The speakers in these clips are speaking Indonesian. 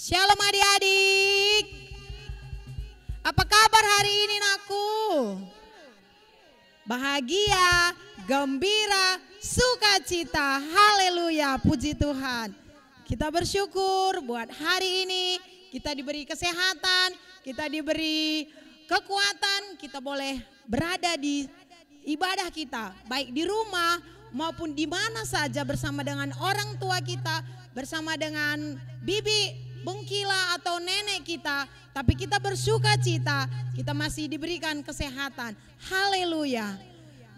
Shalom adik-adik. Apa kabar hari ini nakku? Bahagia, gembira, sukacita. Haleluya, puji Tuhan. Kita bersyukur buat hari ini kita diberi kesehatan, kita diberi kekuatan, kita boleh berada di ibadah kita, baik di rumah maupun di mana saja bersama dengan orang tua kita, bersama dengan bibi, bengkila atau nenek kita, tapi kita bersuka cita, kita masih diberikan kesehatan. Haleluya.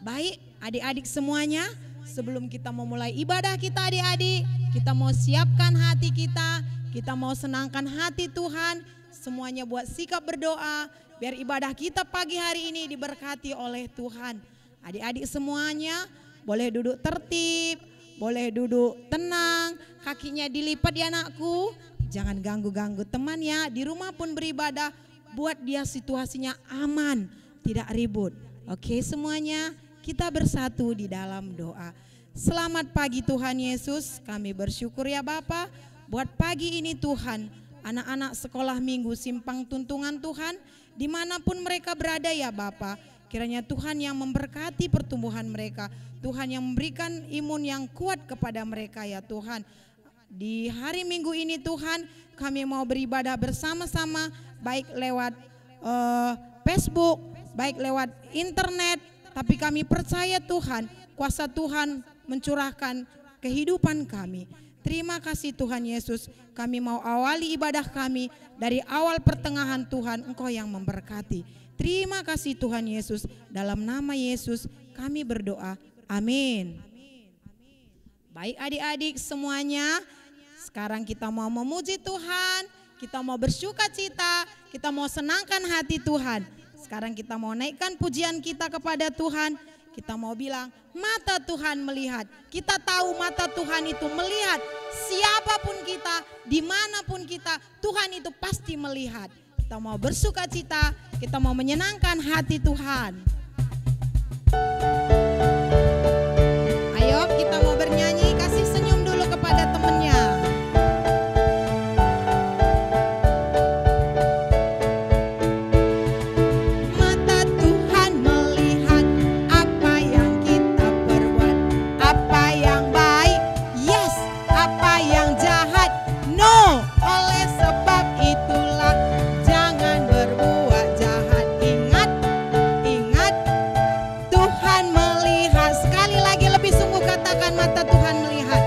Baik adik-adik semuanya, sebelum kita memulai ibadah kita adik-adik, kita mau siapkan hati kita mau senangkan hati Tuhan, semuanya buat sikap berdoa, biar ibadah kita pagi hari ini diberkati oleh Tuhan. Adik-adik semuanya boleh duduk tertib, boleh duduk tenang, kakinya dilipat ya anakku. Jangan ganggu-ganggu teman ya, di rumah pun beribadah, buat dia situasinya aman, tidak ribut. Oke semuanya, kita bersatu di dalam doa. Selamat pagi Tuhan Yesus, kami bersyukur ya Bapa, buat pagi ini Tuhan, anak-anak sekolah minggu Simpang Tuntungan Tuhan, dimanapun mereka berada ya Bapa, kiranya Tuhan yang memberkati pertumbuhan mereka, Tuhan yang memberikan imun yang kuat kepada mereka ya Tuhan. Di hari Minggu ini Tuhan, kami mau beribadah bersama-sama, baik lewat Facebook, baik lewat internet, tapi kami percaya Tuhan, kuasa Tuhan mencurahkan kehidupan kami. Terima kasih Tuhan Yesus, kami mau awali ibadah kami dari awal pertengahan Tuhan, Engkau yang memberkati. Terima kasih Tuhan Yesus, dalam nama Yesus kami berdoa, amin. Baik adik-adik semuanya, sekarang kita mau memuji Tuhan, kita mau bersuka cita, kita mau senangkan hati Tuhan. Sekarang kita mau naikkan pujian kita kepada Tuhan, kita mau bilang mata Tuhan melihat. Kita tahu mata Tuhan itu melihat siapapun kita, dimanapun kita, Tuhan itu pasti melihat. Kita mau bersuka cita, kita mau menyenangkan hati Tuhan. Ayo kita mau bernyanyi, kasih senyum dulu kepada temennya. Mata Tuhan melihat apa yang kita perbuat, apa yang baik, yes, apa yang jahat, no. Oleh sebab itulah jangan berbuat jahat. Ingat, ingat, Tuhan melihat. Sekali lagi lebih sungguh katakan mata Tuhan melihat.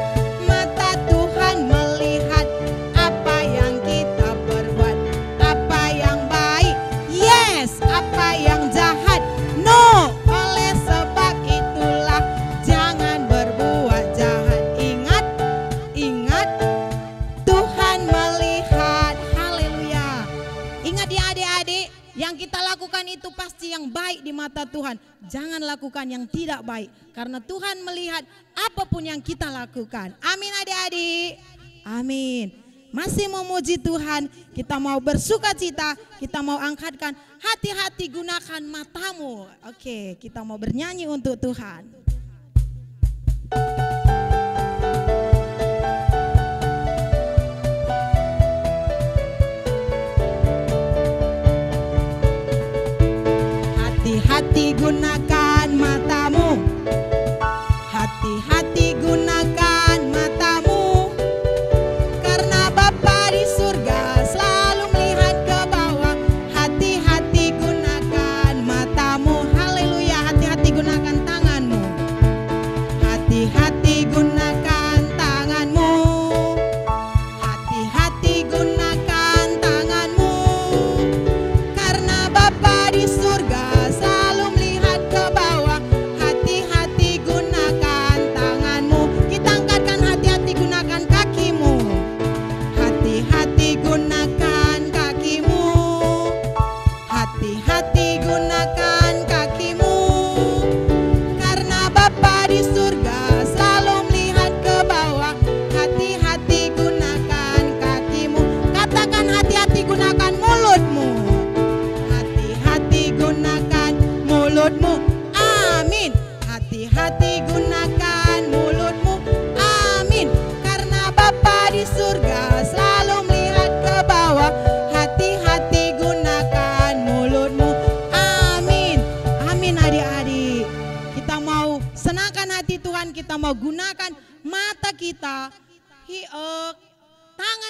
Mata Tuhan melihat apa yang kita perbuat, apa yang baik, yes, apa yang jahat, no. Oleh sebab itulah jangan berbuat jahat. Ingat, ingat, Tuhan melihat. Haleluya. Ingat ya adik-adik, yang kita lakukan itu pasti yang baik di mata Tuhan. Jangan lakukan yang tidak baik, karena Tuhan melihat apapun yang kita lakukan. Amin adik-adik. Amin. Masih memuji Tuhan, kita mau bersuka cita, kita mau angkatkan hati-hati, gunakan matamu. Oke, kita mau bernyanyi untuk Tuhan. Hati-hati gunakan matamu, hati-hati gunakan matamu, karena Bapa di surga selalu melihat ke bawah. Hati-hati gunakan matamu, haleluya. Hati-hati gunakan tanganmu, hati-hati gunakan tanganmu, hati-hati gunakan tanganmu, karena Bapa di surga selalu melihat ke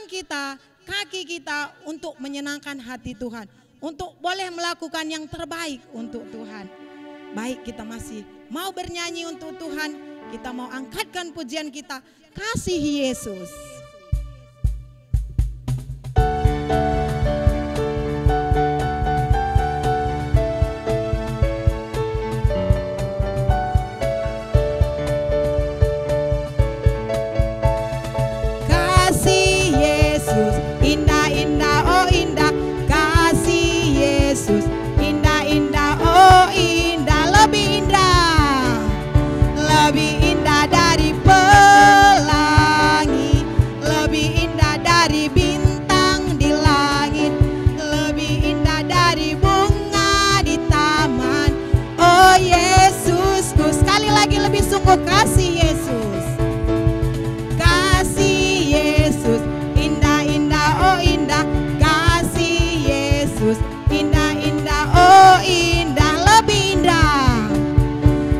tangan kita, kaki kita untuk menyenangkan hati Tuhan, untuk boleh melakukan yang terbaik untuk Tuhan. Baik, kita masih mau bernyanyi untuk Tuhan, kita mau angkatkan pujian kita, kasih Yesus. Kasih Yesus, kasih Yesus, indah-indah, oh indah, kasih Yesus, indah-indah, oh indah,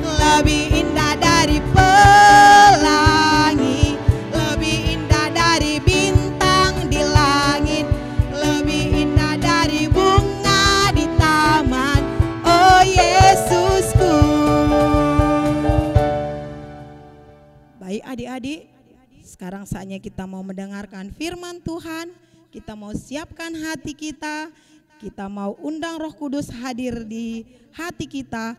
lebih indah dari pelangi, lebih indah dari bintang di langit, lebih indah dari bunga di taman, oh Yesusku. Baik adik-adik, sekarang saatnya kita mau mendengarkan firman Tuhan. Kita mau siapkan hati kita mau undang Roh Kudus hadir di hati kita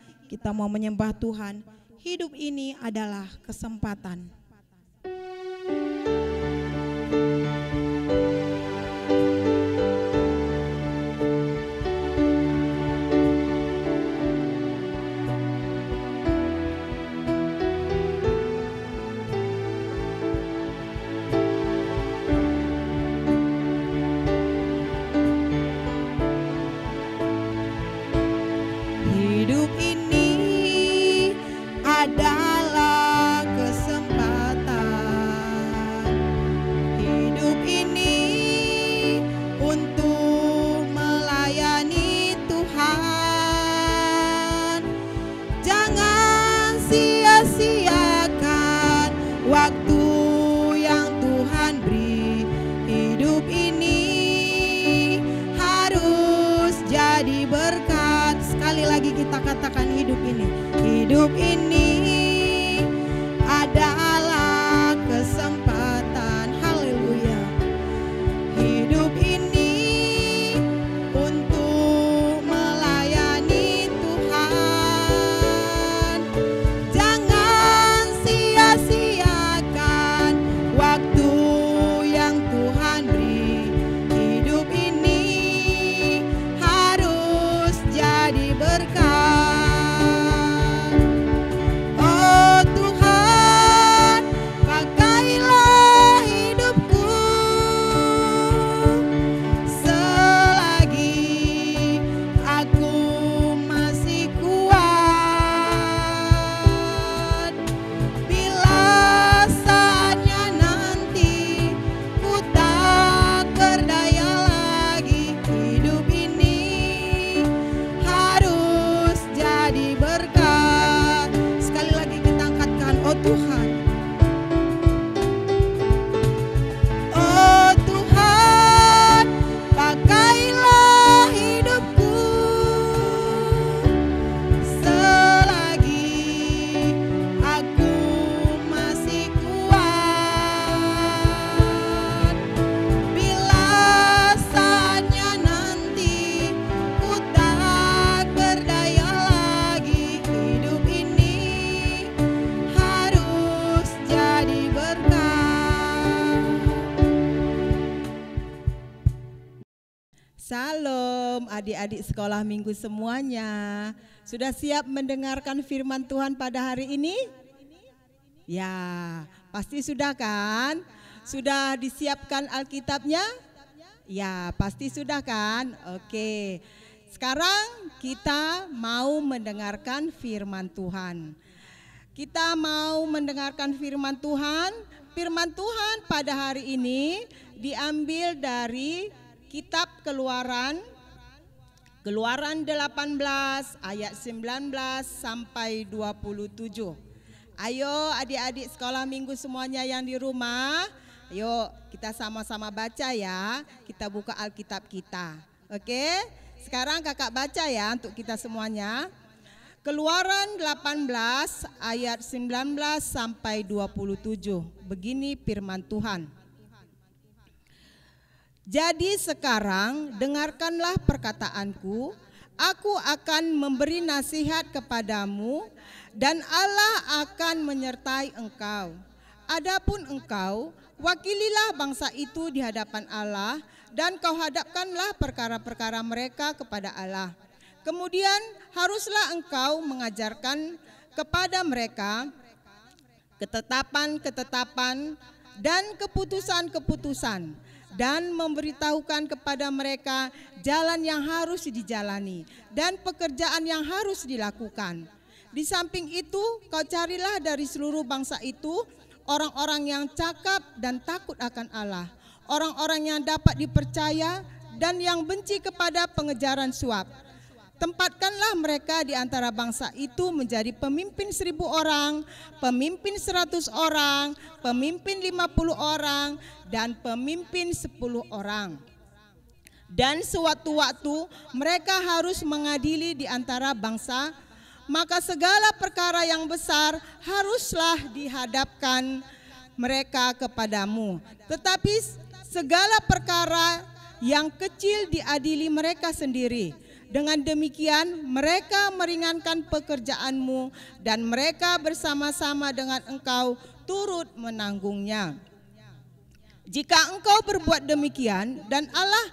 mau menyembah Tuhan. Hidup ini adalah kesempatan. Adalah kesempatan. Hidup ini untuk melayani Tuhan. Jangan sia-siakan waktu yang Tuhan beri. Hidup ini harus jadi berkat. Sekali lagi kita katakan hidup ini. Hidup ini adalah kesempatan, haleluya. Hidup ini untuk melayani Tuhan. Jangan sia-siakan waktu yang Tuhan beri. Hidup ini harus jadi berkat. Salam adik-adik sekolah minggu semuanya. Sudah siap mendengarkan firman Tuhan pada hari ini? Ya, pasti sudah kan? Sudah disiapkan Alkitabnya? Ya, pasti sudah kan? Oke. Sekarang kita mau mendengarkan firman Tuhan. Kita mau mendengarkan firman Tuhan. Firman Tuhan pada hari ini diambil dari Kitab Keluaran 18 ayat 19 sampai 27. Ayo adik-adik sekolah minggu semuanya yang di rumah, Yuk kita sama-sama baca ya. Kita buka Alkitab kita. Oke, sekarang kakak baca ya untuk kita semuanya. Keluaran 18 ayat 19 sampai 27. Begini firman Tuhan. Jadi sekarang dengarkanlah perkataanku, aku akan memberi nasihat kepadamu dan Allah akan menyertai engkau. Adapun engkau, wakililah bangsa itu di hadapan Allah dan kau hadapkanlah perkara-perkara mereka kepada Allah. Kemudian haruslah engkau mengajarkan kepada mereka ketetapan-ketetapan dan keputusan-keputusan dan memberitahukan kepada mereka jalan yang harus dijalani dan pekerjaan yang harus dilakukan. Di samping itu, kau carilah dari seluruh bangsa itu orang-orang yang cakap dan takut akan Allah, orang-orang yang dapat dipercaya dan yang benci kepada pengejaran suap. Tempatkanlah mereka di antara bangsa itu menjadi pemimpin 1000 orang, pemimpin 100 orang, pemimpin 50 orang, dan pemimpin 10 orang. Dan sewaktu-waktu mereka harus mengadili di antara bangsa, maka segala perkara yang besar haruslah dihadapkan mereka kepadamu. Tetapi segala perkara yang kecil diadili mereka sendiri. Dengan demikian mereka meringankan pekerjaanmu dan mereka bersama-sama dengan engkau turut menanggungnya. Jika engkau berbuat demikian dan Allah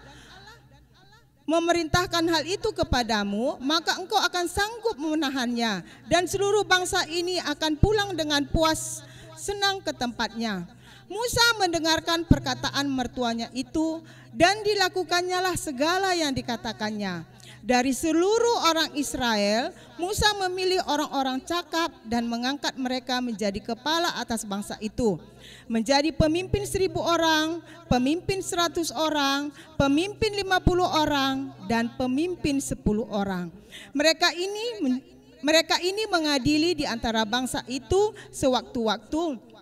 memerintahkan hal itu kepadamu, maka engkau akan sanggup menahannya dan seluruh bangsa ini akan pulang dengan puas senang ke tempatnya. Musa mendengarkan perkataan mertuanya itu dan dilakukannya segala yang dikatakannya. Dari seluruh orang Israel, Musa memilih orang-orang cakap dan mengangkat mereka menjadi kepala atas bangsa itu. Menjadi pemimpin 1000 orang, pemimpin 100 orang, pemimpin 50 orang, dan pemimpin 10 orang. Mereka ini mengadili di antara bangsa itu sewaktu-waktu.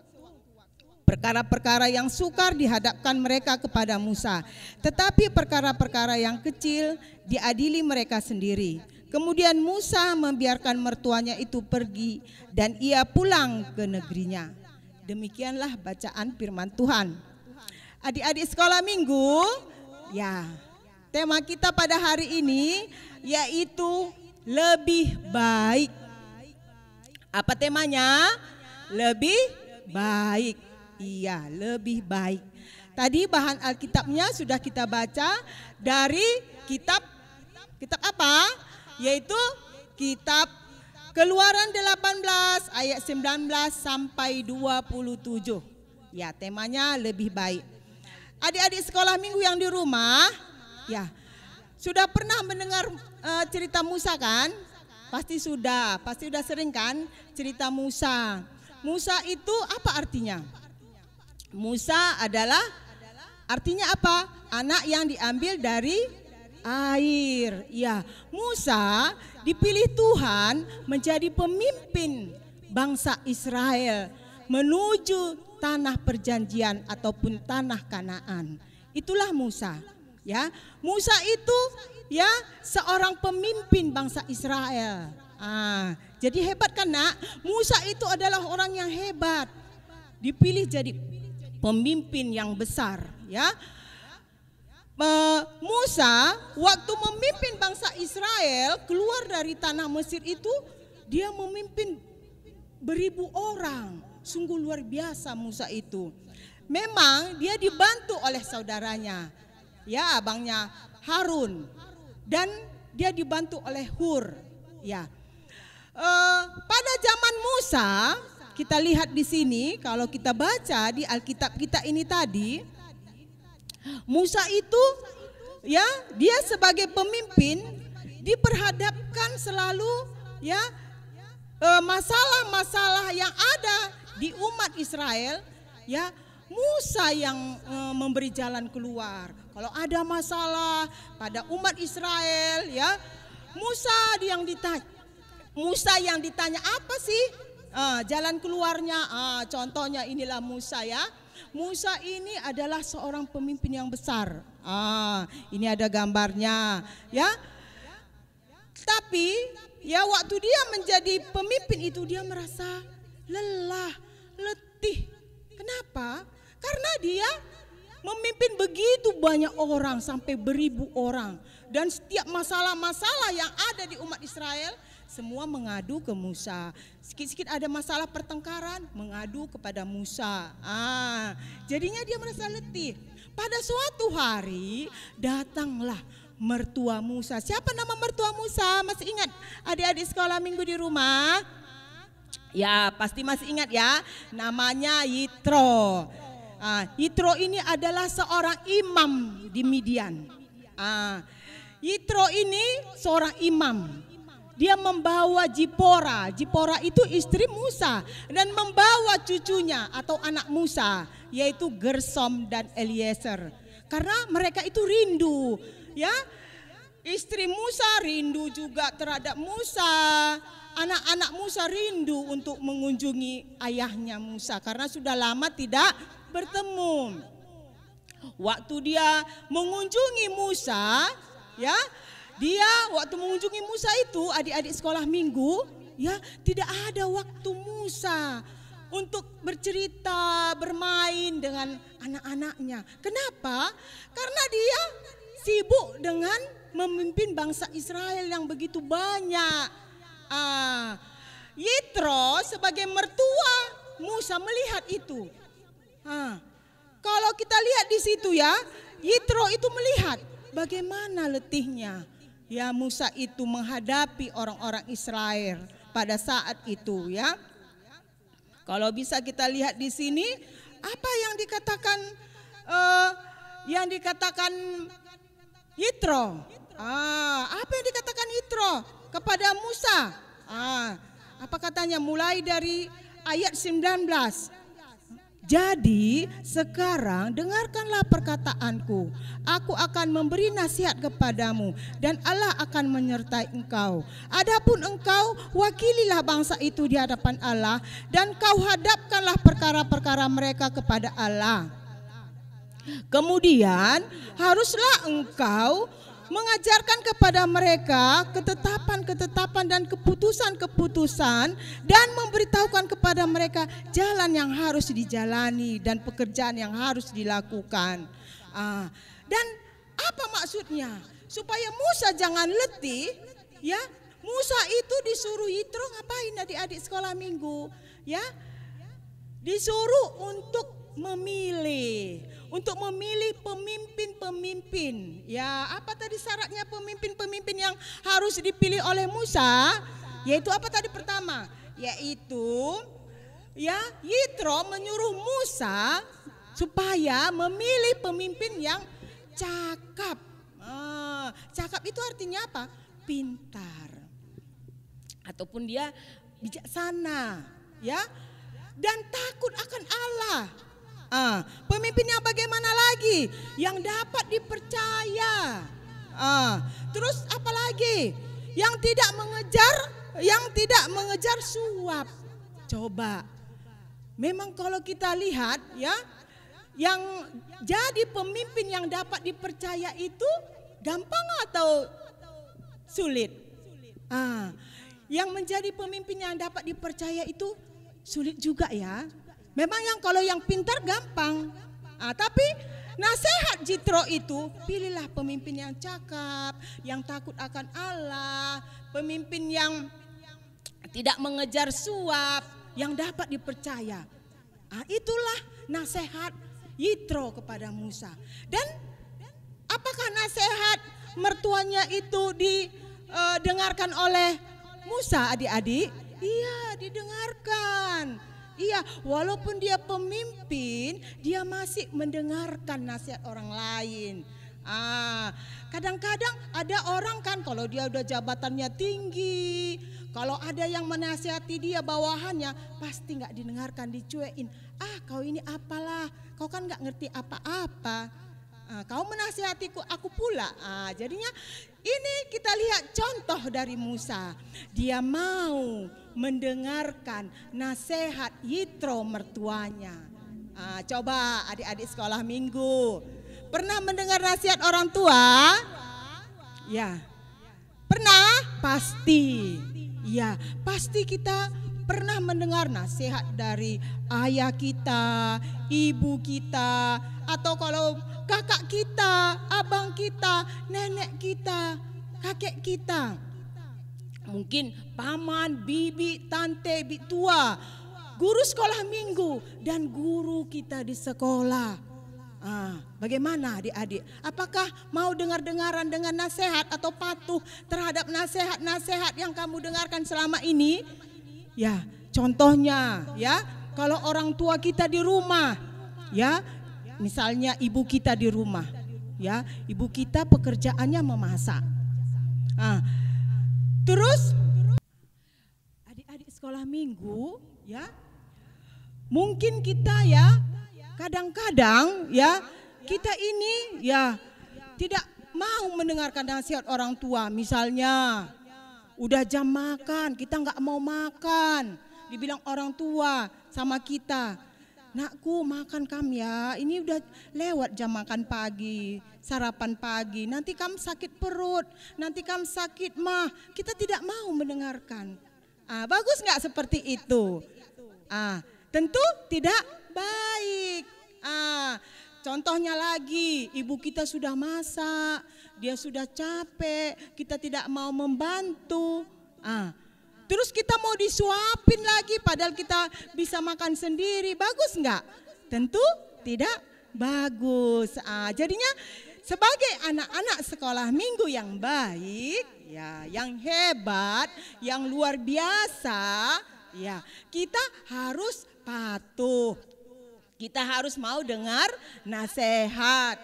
Perkara-perkara yang sukar dihadapkan mereka kepada Musa, tetapi perkara-perkara yang kecil diadili mereka sendiri. Kemudian Musa membiarkan mertuanya itu pergi dan ia pulang ke negerinya. Demikianlah bacaan firman Tuhan. Adik-adik sekolah minggu, ya, tema kita pada hari ini yaitu lebih baik. Apa temanya? Lebih baik. Iya, lebih baik. Tadi bahan Alkitabnya sudah kita baca dari kitab apa? Yaitu kitab Keluaran 18 ayat 19 sampai 27. Ya, temanya lebih baik. Adik-adik sekolah minggu yang di rumah, ya, sudah pernah mendengar cerita Musa kan? Pasti sudah sering kan cerita Musa. Musa itu apa artinya? Musa adalah artinya apa? Anak yang diambil dari air. Ya, Musa dipilih Tuhan menjadi pemimpin bangsa Israel menuju tanah perjanjian ataupun tanah Kanaan. Itulah Musa. Ya, Musa itu ya seorang pemimpin bangsa Israel. Jadi hebat kan nak? Musa itu adalah orang yang hebat. Dipilih jadi pemimpin yang besar, ya. Musa waktu memimpin bangsa Israel keluar dari tanah Mesir itu, dia memimpin beribu orang. Sungguh luar biasa Musa itu. Memang dia dibantu oleh saudaranya, ya, abangnya Harun, dan dia dibantu oleh Hur, ya. Pada zaman Musa, kita lihat di sini, kalau kita baca di Alkitab kita ini tadi, Musa itu ya dia sebagai pemimpin diperhadapkan selalu ya masalah-masalah yang ada di umat Israel, ya. Musa yang memberi jalan keluar. Kalau ada masalah pada umat Israel, ya, Musa yang ditanya apa sih jalan keluarnya. Contohnya inilah Musa, ya. Musa ini adalah seorang pemimpin yang besar. Ini ada gambarnya, ya. Tapi ya waktu dia menjadi pemimpin itu dia merasa lelah, letih. Kenapa? Karena dia memimpin begitu banyak orang sampai beribu orang. Dan setiap masalah-masalah yang ada di umat Israel semua mengadu ke Musa. Sikit-sikit ada masalah pertengkaran, mengadu kepada Musa. Jadinya dia merasa letih. Pada suatu hari datanglah mertua Musa. Siapa nama mertua Musa? Masih ingat adik-adik sekolah minggu di rumah? Ya pasti masih ingat ya. Namanya Yitro. Yitro ini adalah seorang imam di Midian. Yitro ini seorang imam. Dia membawa Zipora. Zipora itu istri Musa dan membawa cucunya atau anak Musa yaitu Gersom dan Eliezer. Karena mereka itu rindu, ya. Istri Musa rindu juga terhadap Musa. Anak-anak Musa rindu untuk mengunjungi ayahnya Musa karena sudah lama tidak bertemu. Waktu dia mengunjungi Musa, ya, dia waktu mengunjungi Musa itu adik-adik sekolah minggu, ya, tidak ada waktu Musa untuk bercerita, bermain dengan anak-anaknya. Kenapa? Karena dia sibuk dengan memimpin bangsa Israel yang begitu banyak. Yitro sebagai mertua Musa melihat itu. Kalau kita lihat di situ ya, Yitro itu melihat bagaimana letihnya ya Musa itu menghadapi orang-orang Israel pada saat itu ya. Kalau bisa kita lihat di sini apa yang dikatakan Yitro. Apa yang dikatakan Yitro kepada Musa? Apa katanya? Mulai dari ayat 19. Jadi sekarang dengarkanlah perkataanku. Aku akan memberi nasihat kepadamu dan Allah akan menyertai engkau. Adapun engkau wakililah bangsa itu di hadapan Allah dan kau hadapkanlah perkara-perkara mereka kepada Allah. Kemudian haruslah engkau mengajarkan kepada mereka ketetapan-ketetapan dan keputusan-keputusan dan memberitahukan kepada mereka jalan yang harus dijalani dan pekerjaan yang harus dilakukan. Dan apa maksudnya? Supaya Musa jangan letih, ya. Musa itu disuruh Yitro ngapain adik-adik sekolah minggu, ya? Disuruh untuk memilih pemimpin-pemimpin. Ya, apa tadi syaratnya pemimpin-pemimpin yang harus dipilih oleh Musa? Yaitu apa tadi pertama? Yaitu ya Yitro menyuruh Musa supaya memilih pemimpin yang cakap. Cakap itu artinya apa? Pintar. Ataupun dia bijaksana, ya. Dan takut akan Allah. Pemimpin yang bagaimana lagi? Yang dapat dipercaya. Terus apa lagi? Yang tidak mengejar suap. Coba. Memang kalau kita lihat ya, yang jadi pemimpin yang dapat dipercaya itu gampang atau sulit? Yang menjadi pemimpin yang dapat dipercaya itu sulit juga ya. Memang kalau yang pintar gampang. Tapi nasihat Yitro itu, pilihlah pemimpin yang cakap, yang takut akan Allah, pemimpin yang tidak mengejar suap, yang dapat dipercaya. Itulah nasihat Yitro kepada Musa. Dan apakah nasihat mertuanya itu didengarkan oleh Musa adik-adik? Iya, didengarkan. Iya, walaupun dia pemimpin, dia masih mendengarkan nasihat orang lain. Kadang-kadang ada orang kan kalau dia udah jabatannya tinggi, kalau ada yang menasihati dia bawahannya, pasti nggak didengarkan, dicuekin. Kau ini apalah, kau kan nggak ngerti apa-apa. Kau menasihatiku, aku pula. Jadinya ini kita lihat contoh dari Musa. Dia mau mendengarkan nasihat Yitro mertuanya. Coba adik-adik sekolah minggu, pernah mendengar nasihat orang tua? Ya, pernah? Pasti. Ya, pasti kita pernah mendengar nasihat dari ayah kita, ibu kita, atau kalau kakak kita, abang kita, nenek kita, kakek kita. Mungkin paman, bibi, tante, bibi tua, guru sekolah minggu, dan guru kita di sekolah. Bagaimana adik-adik? Apakah mau dengar-dengaran dengan nasihat atau patuh terhadap nasihat-nasihat yang kamu dengarkan selama ini? Ya, contohnya ya, kalau orang tua kita di rumah, ya, misalnya ibu kita di rumah, ya, ibu kita pekerjaannya memasak. Terus adik-adik sekolah minggu, ya, mungkin kita ya kadang-kadang ya kita ini ya tidak mau mendengarkan nasihat orang tua. Misalnya udah jam makan, kita nggak mau makan, dibilang orang tua sama kita, nakku makan kam ya, ini udah lewat jam makan pagi, sarapan pagi, nanti kamu sakit perut, nanti kamu sakit mah. Kita tidak mau mendengarkan. Bagus nggak seperti itu? Tentu tidak baik. Contohnya lagi, ibu kita sudah masak, dia sudah capek, kita tidak mau membantu. Terus kita mau disuapin lagi padahal kita bisa makan sendiri, bagus nggak? Tentu tidak bagus. Jadinya sebagai anak-anak sekolah minggu yang baik, ya, yang hebat, yang luar biasa, ya, kita harus patuh. Kita harus mau dengar nasihat.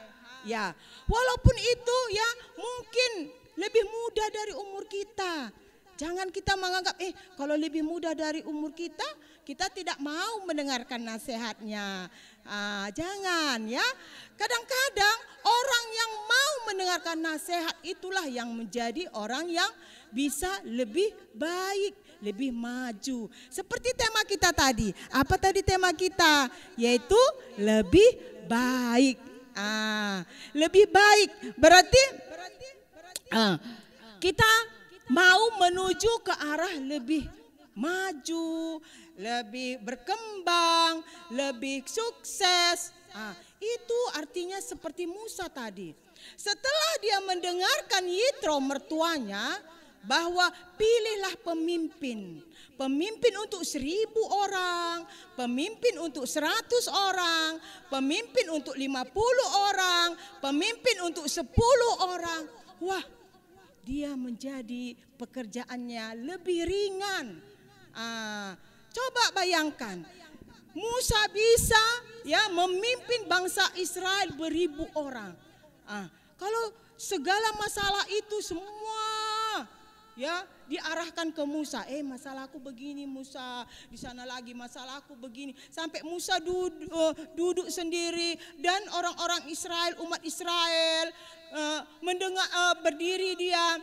Ya, walaupun itu ya mungkin lebih muda dari umur kita. Jangan kita menganggap kalau lebih muda dari umur kita, kita tidak mau mendengarkan nasihatnya. Jangan ya. Kadang-kadang orang yang mau mendengarkan nasihat itulah yang menjadi orang yang bisa lebih baik, lebih maju. Seperti tema kita tadi. Apa tadi tema kita? Yaitu lebih baik. Lebih baik berarti kita mau menuju ke arah lebih maju, lebih berkembang, lebih sukses. Itu artinya seperti Musa tadi. Setelah dia mendengarkan Yitro mertuanya bahwa pilihlah pemimpin. Pemimpin untuk 1.000 orang, pemimpin untuk 100 orang, pemimpin untuk 50 orang, pemimpin untuk 10 orang. Wah, dia menjadi pekerjaannya lebih ringan. Coba bayangkan, Musa bisa ya memimpin bangsa Israel beribu orang. Kalau segala masalah itu semua ya diarahkan ke Musa. Masalahku begini Musa, di sana lagi masalahku begini. Sampai Musa duduk sendiri dan orang-orang Israel, umat Israel mendengar, berdiri dia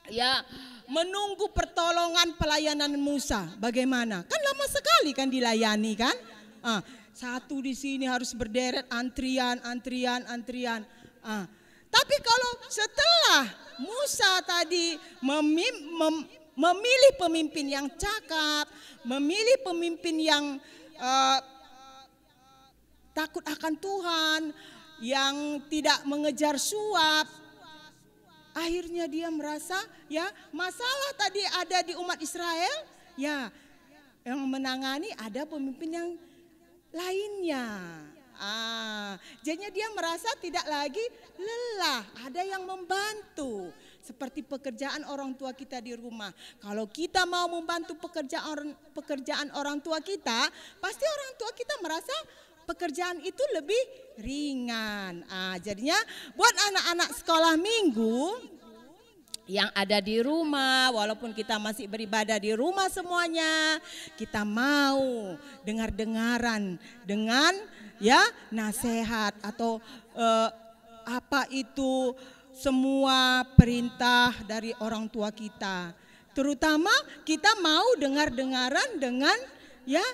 ya menunggu pertolongan pelayanan Musa. Bagaimana? Kan lama sekali kan dilayani kan? Satu di sini harus berderet antrian. Tapi kalau setelah Musa tadi memilih pemimpin yang cakap, memilih pemimpin yang takut akan Tuhan, yang tidak mengejar suap, akhirnya dia merasa ya masalah tadi ada di umat Israel, ya yang menangani ada pemimpin yang lainnya. Jadinya dia merasa tidak lagi lelah, ada yang membantu. Seperti pekerjaan orang tua kita di rumah. Kalau kita mau membantu pekerjaan orang tua kita, pasti orang tua kita merasa pekerjaan itu lebih ringan. Jadinya buat anak-anak sekolah minggu yang ada di rumah, walaupun kita masih beribadah di rumah semuanya, kita mau dengar-dengaran dengan ya nasihat atau apa itu semua perintah dari orang tua kita. Terutama kita mau dengar-dengaran dengan ya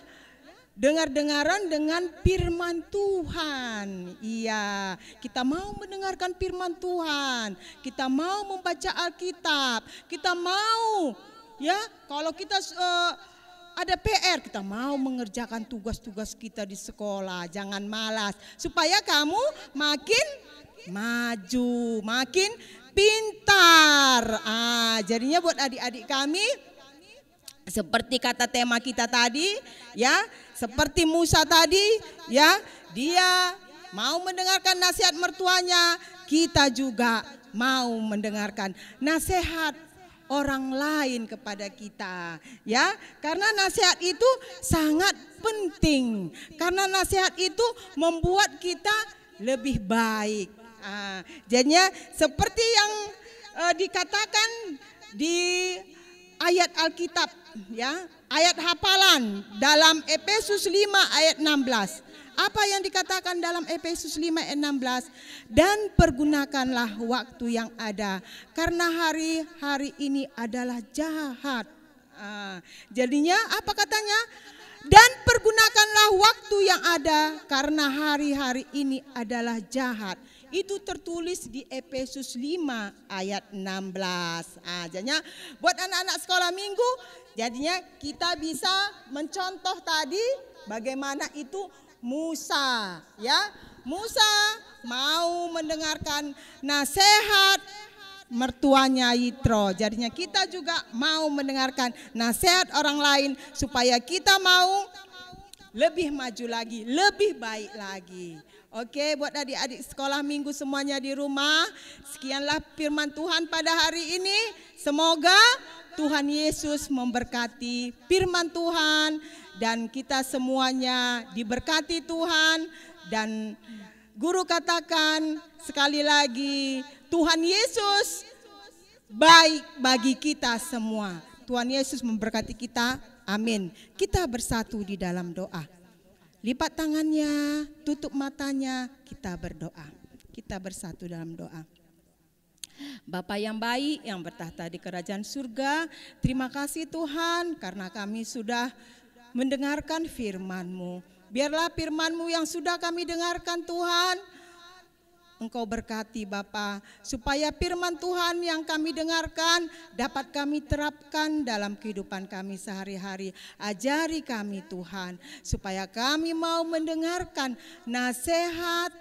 dengar-dengaran dengan firman Tuhan. Iya, kita mau mendengarkan firman Tuhan. Kita mau membaca Alkitab. Kita mau, ya, kalau kita ada PR, kita mau mengerjakan tugas-tugas kita di sekolah. Jangan malas, supaya kamu makin maju, makin pintar. Jadinya buat adik-adik kami, seperti kata tema kita tadi, ya, seperti Musa tadi, ya, dia mau mendengarkan nasihat mertuanya, kita juga mau mendengarkan nasihat orang lain kepada kita, ya, karena nasihat itu sangat penting, karena nasihat itu membuat kita lebih baik. Jadinya seperti yang dikatakan di ayat Alkitab, ya, ayat hafalan dalam Efesus 5 ayat 16. Apa yang dikatakan dalam Efesus 5 ayat 16? Dan pergunakanlah waktu yang ada, karena hari-hari ini adalah jahat. Jadinya apa katanya? Dan pergunakanlah waktu yang ada, karena hari-hari ini adalah jahat. Itu tertulis di Efesus 5 ayat 16. Jadinya buat anak-anak sekolah minggu, jadinya kita bisa mencontoh tadi bagaimana itu Musa, ya. Musa mau mendengarkan nasihat mertuanya Yitro. Jadinya kita juga mau mendengarkan nasihat orang lain supaya kita mau lebih maju lagi, lebih baik lagi. Oke, buat adik-adik sekolah minggu semuanya di rumah, sekianlah firman Tuhan pada hari ini. Semoga Tuhan Yesus memberkati firman Tuhan dan kita semuanya diberkati Tuhan. Dan guru katakan sekali lagi, Tuhan Yesus baik bagi kita semua. Tuhan Yesus memberkati kita. Amin. Kita bersatu di dalam doa. Lipat tangannya, tutup matanya, kita berdoa. Kita bersatu dalam doa. Bapa yang baik yang bertahta di kerajaan surga, terima kasih Tuhan karena kami sudah mendengarkan firman-Mu. Biarlah firman-Mu yang sudah kami dengarkan Tuhan, Engkau berkati Bapa, supaya firman Tuhan yang kami dengarkan dapat kami terapkan dalam kehidupan kami sehari-hari. Ajari kami Tuhan, supaya kami mau mendengarkan nasihat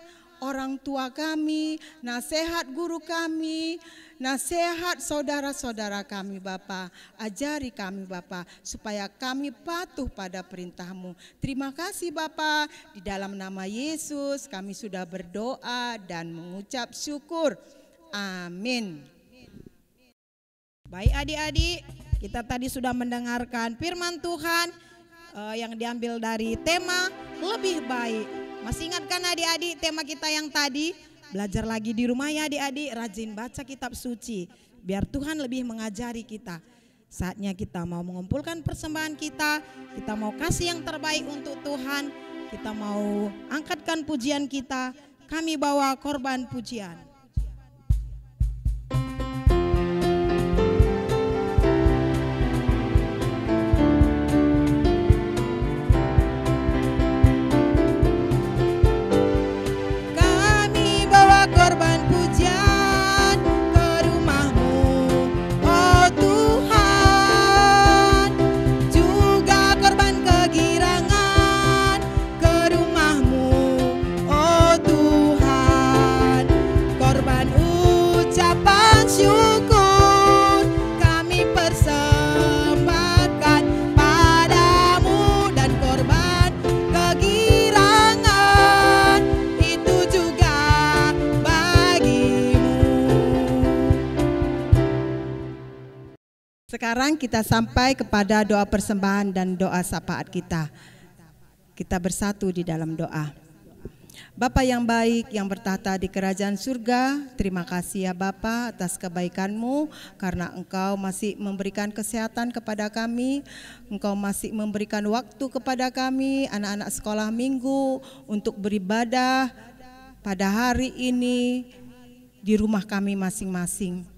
orang tua kami, nasihat guru kami, nasihat saudara-saudara kami Bapa. Ajari kami Bapa, supaya kami patuh pada perintah-Mu. Terima kasih Bapa, di dalam nama Yesus kami sudah berdoa dan mengucap syukur. Amin. Baik adik-adik, kita tadi sudah mendengarkan firman Tuhan yang diambil dari tema lebih baik. Masih ingatkan adik-adik tema kita yang tadi? Belajar lagi di rumah ya adik-adik, rajin baca kitab suci. Biar Tuhan lebih mengajari kita. Saatnya kita mau mengumpulkan persembahan kita mau kasih yang terbaik untuk Tuhan. Kita mau angkatkan pujian kita, kami bawa korban pujian. Korban pujian ke rumah-Mu, oh Tuhan, juga korban kegirangan ke rumah-Mu, oh Tuhan, korban ucapan syukur kami persembahkan padamu, dan korban kegirangan itu juga Sekarang kita sampai kepada doa persembahan dan doa syafaat kita. Kita bersatu di dalam doa. Bapa yang baik yang bertahta di kerajaan surga, terima kasih ya Bapa atas kebaikan-Mu, karena Engkau masih memberikan kesehatan kepada kami, Engkau masih memberikan waktu kepada kami anak-anak sekolah minggu untuk beribadah pada hari ini di rumah kami masing-masing.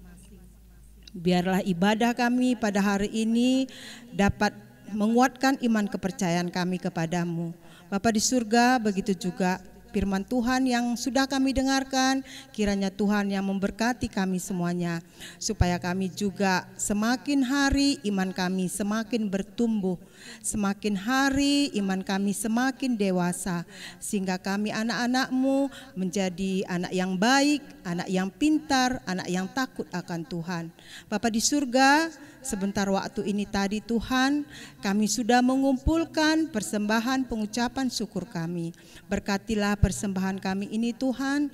Biarlah ibadah kami pada hari ini dapat menguatkan iman kepercayaan kami kepadamu. Bapa di surga, begitu juga firman Tuhan yang sudah kami dengarkan, kiranya Tuhan yang memberkati kami semuanya, supaya kami juga semakin hari iman kami semakin bertumbuh, semakin hari iman kami semakin dewasa, sehingga kami anak-anak-Mu menjadi anak yang baik, anak yang pintar, anak yang takut akan Tuhan. Bapa di surga, sebentar waktu ini tadi Tuhan, kami sudah mengumpulkan persembahan pengucapan syukur kami. Berkatilah persembahan kami ini Tuhan,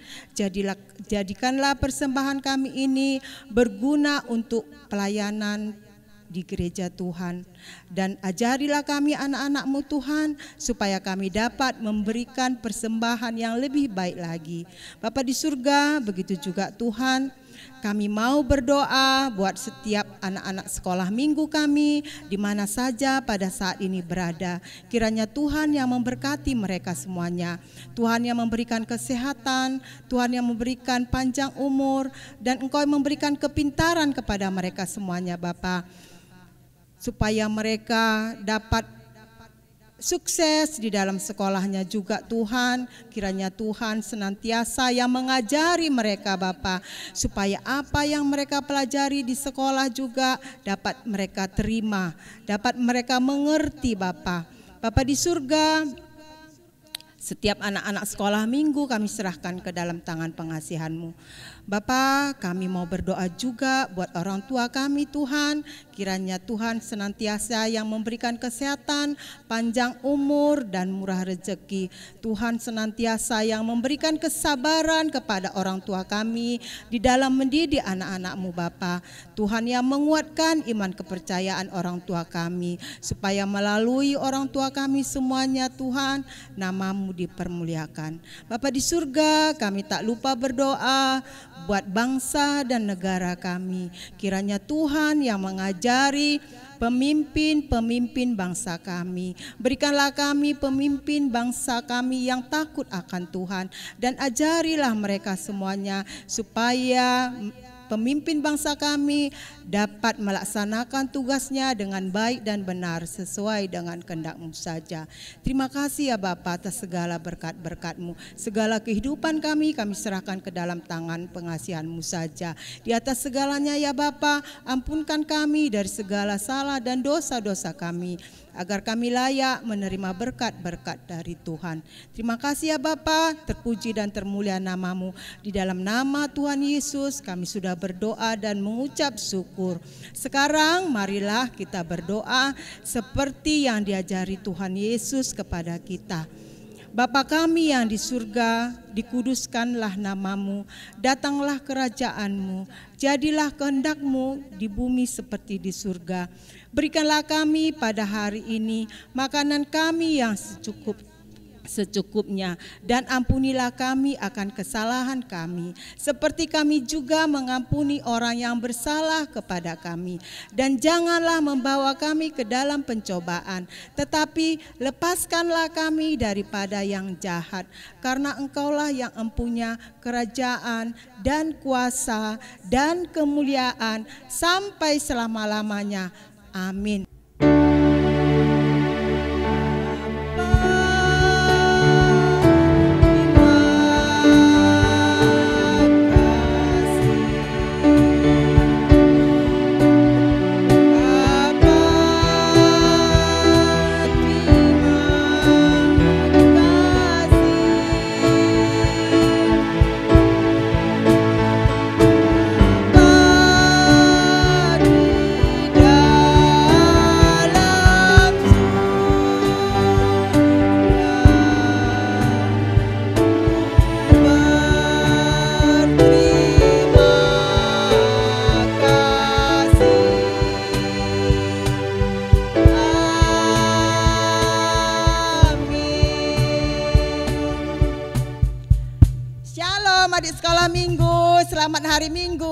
jadikanlah persembahan kami ini berguna untuk pelayanan di gereja Tuhan. Dan ajarilah kami anak-anak-Mu Tuhan, supaya kami dapat memberikan persembahan yang lebih baik lagi. Bapa di surga, begitu juga Tuhan, kami mau berdoa buat setiap anak-anak sekolah minggu kami di mana saja pada saat ini berada. Kiranya Tuhan yang memberkati mereka semuanya. Tuhan yang memberikan kesehatan, Tuhan yang memberikan panjang umur, dan Engkau yang memberikan kepintaran kepada mereka semuanya Bapa, supaya mereka dapat sukses di dalam sekolahnya juga Tuhan. Kiranya Tuhan senantiasa yang mengajari mereka Bapa, supaya apa yang mereka pelajari di sekolah juga dapat mereka terima, dapat mereka mengerti Bapa. Bapa di surga, setiap anak-anak sekolah minggu kami serahkan ke dalam tangan pengasihan-Mu. Bapa, kami mau berdoa juga buat orang tua kami Tuhan. Kiranya Tuhan senantiasa yang memberikan kesehatan, panjang umur, dan murah rezeki. Tuhan senantiasa yang memberikan kesabaran kepada orang tua kami di dalam mendidik anak-anak-Mu Bapa. Tuhan yang menguatkan iman kepercayaan orang tua kami, supaya melalui orang tua kami semuanya Tuhan, nama-Mu dipermuliakan. Bapa di surga, kami tak lupa berdoa buat bangsa dan negara kami. Kiranya Tuhan yang mengajari pemimpin-pemimpin bangsa kami. Berikanlah kami pemimpin bangsa kami yang takut akan Tuhan, dan ajarilah mereka semuanya supaya pemimpin bangsa kami dapat melaksanakan tugasnya dengan baik dan benar sesuai dengan kehendak-Mu saja. Terima kasih ya Bapa atas segala berkat-berkat-Mu. Segala kehidupan kami serahkan ke dalam tangan pengasihan-Mu saja. Di atas segalanya ya Bapa, ampunkan kami dari segala salah dan dosa-dosa kami, agar kami layak menerima berkat-berkat dari Tuhan. Terima kasih ya Bapa, terpuji dan termulia nama-Mu. Di dalam nama Tuhan Yesus kami sudah berdoa dan mengucap syukur. Sekarang marilah kita berdoa seperti yang diajari Tuhan Yesus kepada kita. Bapa kami yang di surga, dikuduskanlah nama-Mu, datanglah kerajaan-Mu, jadilah kehendak-Mu di bumi seperti di surga. Berikanlah kami pada hari ini makanan kami yang secukupnya, dan ampunilah kami akan kesalahan kami, seperti kami juga mengampuni orang yang bersalah kepada kami. Dan janganlah membawa kami ke dalam pencobaan, tetapi lepaskanlah kami daripada yang jahat, karena Engkaulah yang empunya kerajaan dan kuasa dan kemuliaan sampai selama-lamanya. Amin. Selamat hari Minggu,